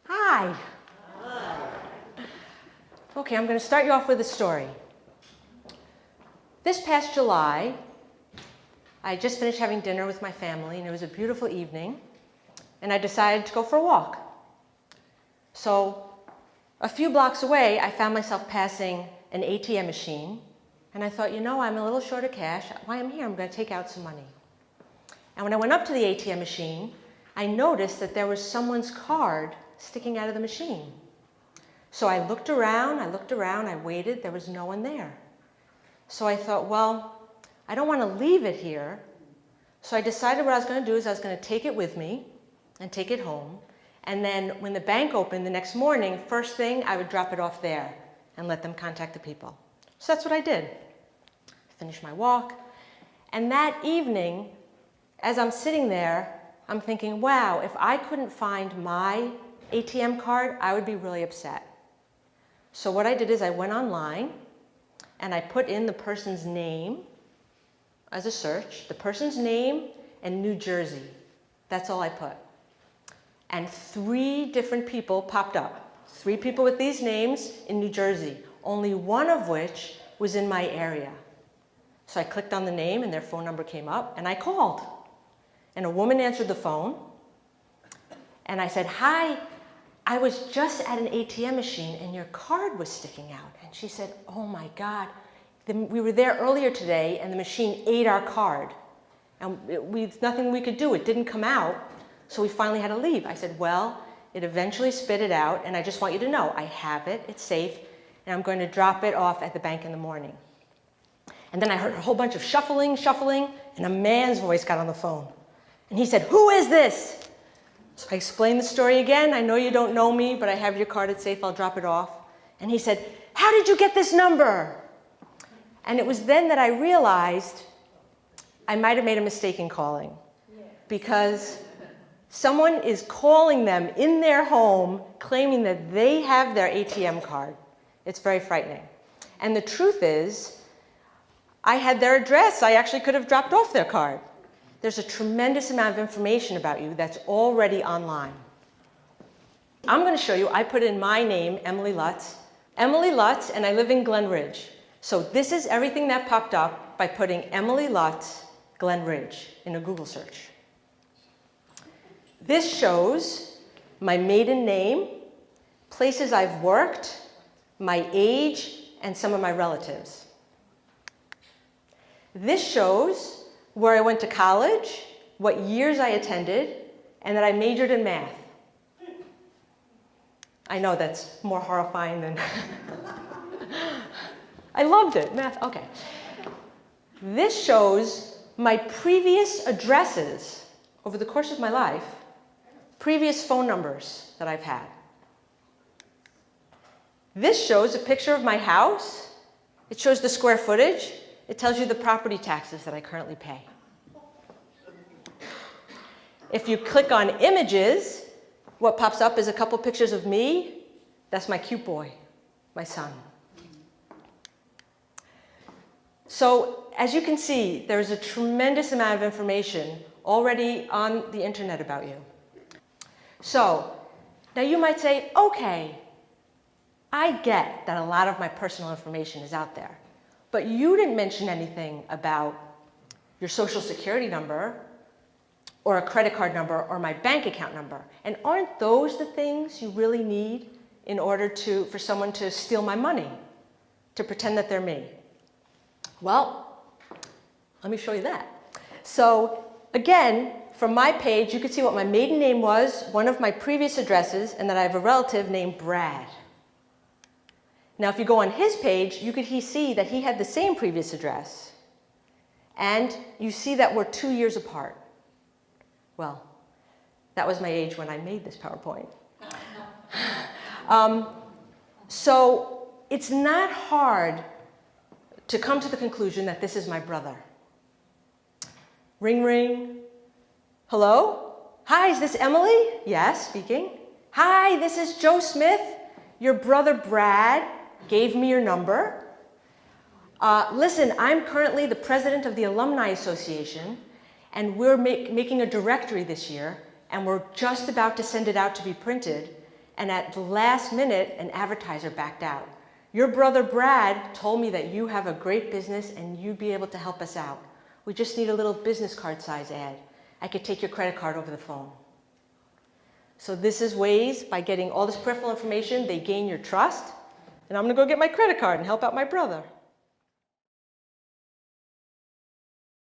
Hi. Okay, I'm going to start you off with a story. This past July, I just finished having dinner with my family, and it was a beautiful evening, and I decided to go for a walk. So a few blocks away, I found myself passing an ATM machine, and I thought, you know, I'm a little short of cash. While I'm here, I'm going to take out some money. And when I went up to the ATM machine, I noticed that there was someone's card sticking out of the machine. So I looked around, I waited, there was no one there. So I thought, well, I don't want to leave it here. So I decided what I was going to do is I was going to take it with me and take it home. And then when the bank opened the next morning, first thing, I would drop it off there and let them contact the people. So that's what I did. I finished my walk. And that evening, as I'm sitting there, I'm thinking, wow, if I couldn't find my ATM card, I would be really upset. So what I did is I went online and I put in the person's name as a search, the person's name and New Jersey. That's all I put. And 3 different people popped up. 3 people with these names in New Jersey, only one of which was in my area. So I clicked on the name and their phone number came up and I called. And a woman answered the phone and I said, hi, I was just at an ATM machine and your card was sticking out. And she said, oh my God, we were there earlier today and the machine ate our card. And there's nothing we could do, it didn't come out. So we finally had to leave. I said, well, it eventually spit it out and I just want you to know, I have it, it's safe, and I'm going to drop it off at the bank in the morning. And then I heard a whole bunch of shuffling, and a man's voice got on the phone. And he said, who is this? So I explained the story again. I know you don't know me, but I have your card, it's safe, I'll drop it off. And he said, how did you get this number? And it was then that I realized I might have made a mistake in calling. Because someone is calling them in their home, claiming that they have their ATM card. It's very frightening. And the truth is, I had their address. I actually could have dropped off their card. There's a tremendous amount of information about you that's already online. I'm going to show you, I put in my name, Emily Lutz, and I live in Glen Ridge. So this is everything that popped up by putting Emily Lutz, Glen Ridge in a Google search. This shows my maiden name, places I've worked, my age, and some of my relatives. This shows where I went to college, what years I attended, and that I majored in math. I know that's more horrifying than... I loved it, math, okay. This shows my previous addresses over the course of my life, previous phone numbers that I've had. This shows a picture of my house. It shows the square footage. It tells you the property taxes that I currently pay. If you click on images, what pops up is a couple pictures of me. That's my cute boy, my son. So as you can see, there's a tremendous amount of information already on the internet about you. So now you might say, okay, I get that a lot of my personal information is out there. But you didn't mention anything about your social security number or a credit card number or my bank account number. And aren't those the things you really need in order for someone to steal my money, to pretend that they're me? Well, let me show you that. So again, from my page, you can see what my maiden name was, one of my previous addresses, and that I have a relative named Brad. Now, if you go on his page, you could see that he had the same previous address. And you see that we're 2 years apart. Well, that was my age when I made this PowerPoint. So it's not hard to come to the conclusion that this is my brother. Ring, ring. Hello? Hi, is this Emily? Yes, speaking. Hi, this is Joe Smith. Your brother Brad gave me your number. Listen, I'm currently the president of the Alumni Association, and we're making a directory this year, and we're just about to send it out to be printed. and at the last minute, an advertiser backed out. Your brother Brad told me that you have a great business and you'd be able to help us out. We just need a little business card size ad. I could take your credit card over the phone. So this is ways, by getting all this peripheral information, they gain your trust. And I'm gonna go get my credit card and help out my brother.